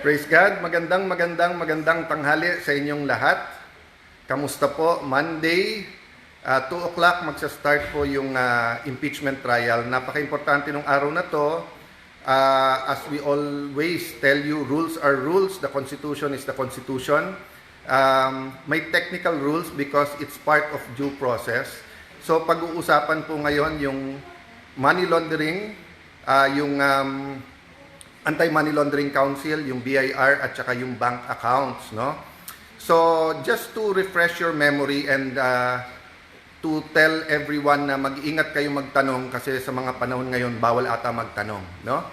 Praise God. Magandang tanghali sa inyong lahat. Kamusta po? Monday, 2 o'clock magsa-start po yung impeachment trial. Napaka-importante ng araw na to. As we always tell you, rules are rules. The Constitution is the Constitution. May technical rules because it's part of due process. So pag-uusapan po ngayon yung money laundering, yung Anti-Money Laundering Council, yung BIR, at saka yung bank accounts, no? So, just to refresh your memory and to tell everyone na mag-iingat kayo magtanong kasi sa mga panahon ngayon, bawal ata magtanong, no?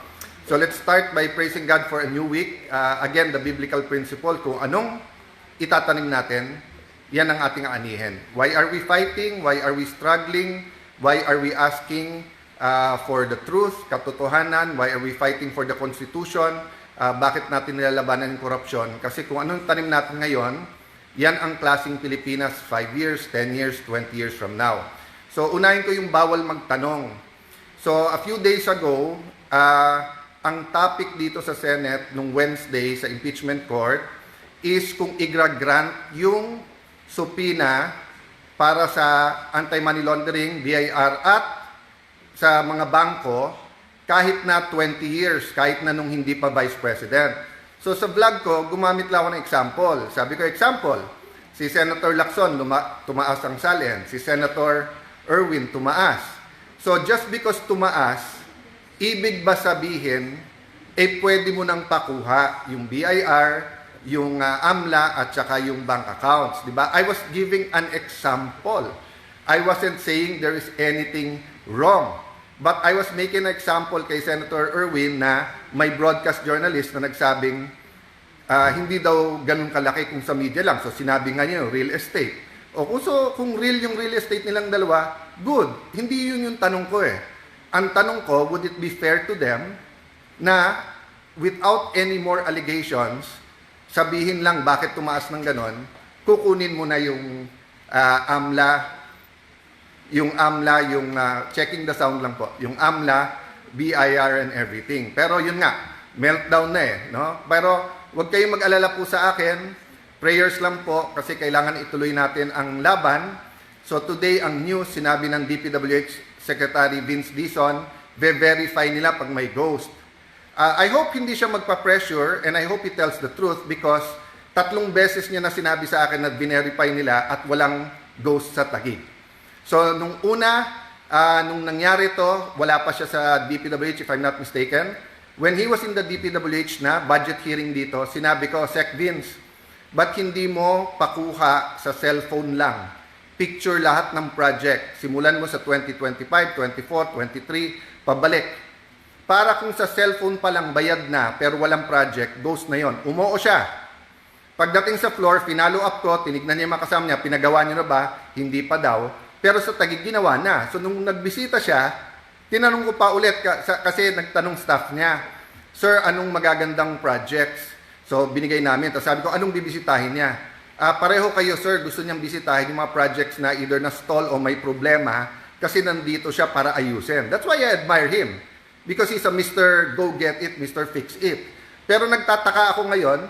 So, let's start by praising God for a new week. Again, the biblical principle, kung anong itatanim natin, yan ang ating aanihin. Why are we fighting? Why are we struggling? Why are we asking for the truth, katotohanan? Why are we fighting for the Constitution? Bakit natin nilalabanan yung korupsyon? Kasi kung anong tanim natin ngayon, yan ang klaseng Pilipinas 5 years, 10 years, 20 years from now. So, unahin ko yung bawal magtanong. So, a few days ago, ang topic dito sa Senate nung Wednesday sa impeachment court is kung i-grant yung subpoena para sa anti-money laundering, BIR, at sa mga bangko kahit na 20 years, kahit na nung hindi pa Vice President. So sa vlog ko, gumamit lang ako ng example. Sabi ko, example, si Senator Lacson, tumaas ang salin. Si Senator Erwin, tumaas. So just because tumaas, ibig ba sabihin, pwede mo nang pakuha yung BIR, yung AMLA, at saka yung bank accounts. Diba? I was giving an example. I wasn't saying there is anything wrong. But I was making an example kay Senator Erwin na may broadcast journalist na nagsabing hindi daw ganun kalaki kung sa media lang. So sinabi nga niya, real estate. Kung real yung real estate nilang dalawa, good. Hindi yun yung tanong ko eh. Ang tanong ko, would it be fair to them na without any more allegations, sabihin lang bakit tumaas ng ganon, kukunin mo na yung AMLA, yung checking the sound lang po, yung AMLA, BIR, and everything. Pero yun nga, meltdown na eh, no? Pero huwag kayong mag-alala po sa akin, prayers lang po kasi kailangan ituloy natin ang laban. So today, ang news, sinabi ng DPWH Secretary Vince Dizon, verify nila pag may ghost. I hope hindi siya magpa-pressure and I hope he tells the truth because 3 beses niya na sinabi sa akin na verify nila at walang ghost sa Taguig. So, nung nung nangyari to, wala pa siya sa DPWH if I'm not mistaken. When he was in the DPWH na, budget hearing dito, sinabi ko, Sec Vince, ba't hindi mo pakuha sa cellphone lang? Picture lahat ng project. Simulan mo sa 2025, 24, 23, pabalik. Para kung sa cellphone pa lang bayad na, pero walang project, ghost na yon. Umuo siya. Pagdating sa floor, finalo up ko, tinignan niya yung makasama niya, pinagawa niyo na ba? Hindi pa daw. Pero sa Taguig, ginawa na. So, nung nagbisita siya, tinanong ko pa ulit kasi nagtanong staff niya, Sir, anong magagandang projects? So, binigay namin. Tapos sabi ko, anong bibisitahin niya? Pareho kayo, sir. Gusto niyang bisitahin yung mga projects na either na-stall o may problema kasi nandito siya para ayusin. That's why I admire him. Because he's a Mr. Go-Get-It, Mr. Fix-It. Pero nagtataka ako ngayon,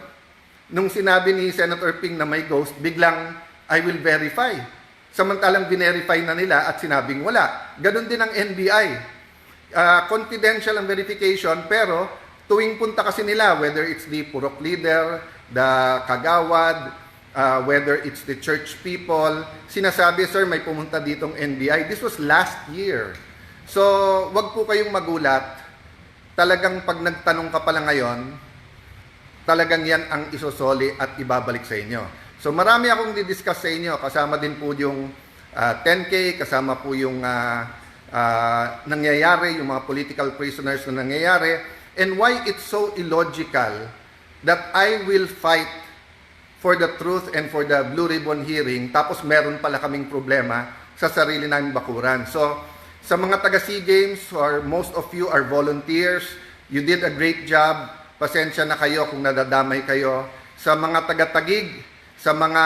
nung sinabi ni Senator Ping na may ghost, biglang, I will verify. Samantalang verify na nila at sinabing wala. Ganon din ang NBI. Confidential ang verification pero tuwing punta kasi nila, whether it's the Purok leader, the Kagawad, whether it's the church people, sinasabi, sir, may pumunta ditong NBI. This was last year. So, wag po kayong magulat. Talagang pag nagtanong ka pala ngayon, talagang yan ang isosoli at ibabalik sa inyo. So marami akong didiscuss sa inyo, kasama din po yung 10K, kasama po yung nangyayari, yung mga political prisoners na nangyayari, and why it's so illogical that I will fight for the truth and for the Blue Ribbon hearing, tapos meron pala kaming problema sa sarili naming bakuran. So sa mga taga-SEA Games, or most of you are volunteers, you did a great job, pasensya na kayo kung nadadamay kayo. Sa mga taga-Taguig, sa mga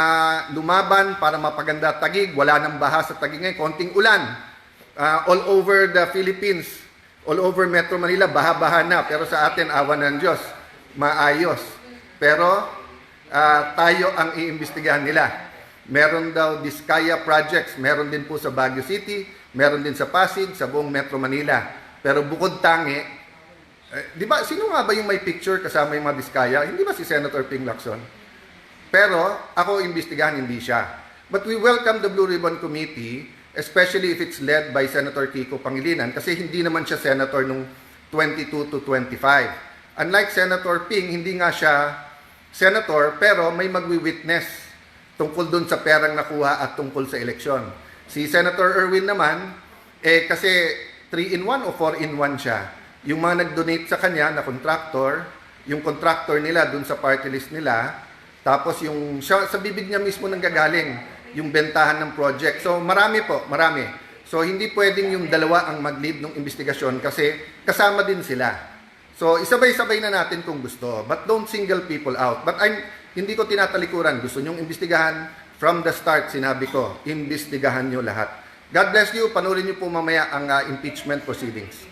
lumaban para mapaganda Taguig, wala nang baha sa Taguig ngayon, konting ulan. All over the Philippines, all over Metro Manila, baha-baha na. Pero sa atin, awa ng Diyos, maayos. Pero tayo ang iimbestigahan nila. Meron daw Diskaya projects, meron din po sa Baguio City, meron din sa Pasig, sa buong Metro Manila. Pero bukod tangi, di ba, sino nga ba yung may picture kasama yung mga Diskaya? Hindi ba si Senator Ping Lacson? Pero ako imbestigahan, hindi siya. But we welcome the Blue Ribbon Committee, especially if it's led by Senator Kiko Pangilinan, kasi hindi naman siya senator nung 22 to 25. Unlike Senator Ping, hindi nga siya senator, pero may magwi-witness tungkol dun sa perang nakuha at tungkol sa eleksyon. Si Senator Erwin naman, kasi 3-in-1 o 4-in-1 siya. Yung mga nag-donate sa kanya na contractor, yung contractor nila dun sa party list nila, tapos yung sa bibig niya mismo nanggagaling yung bentahan ng project. So marami po, marami. So hindi pwedeng yung dalawa ang mag-lead ng investigasyon kasi kasama din sila. So isabay-sabay na natin kung gusto, but don't single people out. But hindi ko tinatalikuran. Gusto nyong imbestigahan, from the start sinabi ko, imbestigahan nyo lahat. God bless you. Panoorin nyo po mamaya ang impeachment proceedings.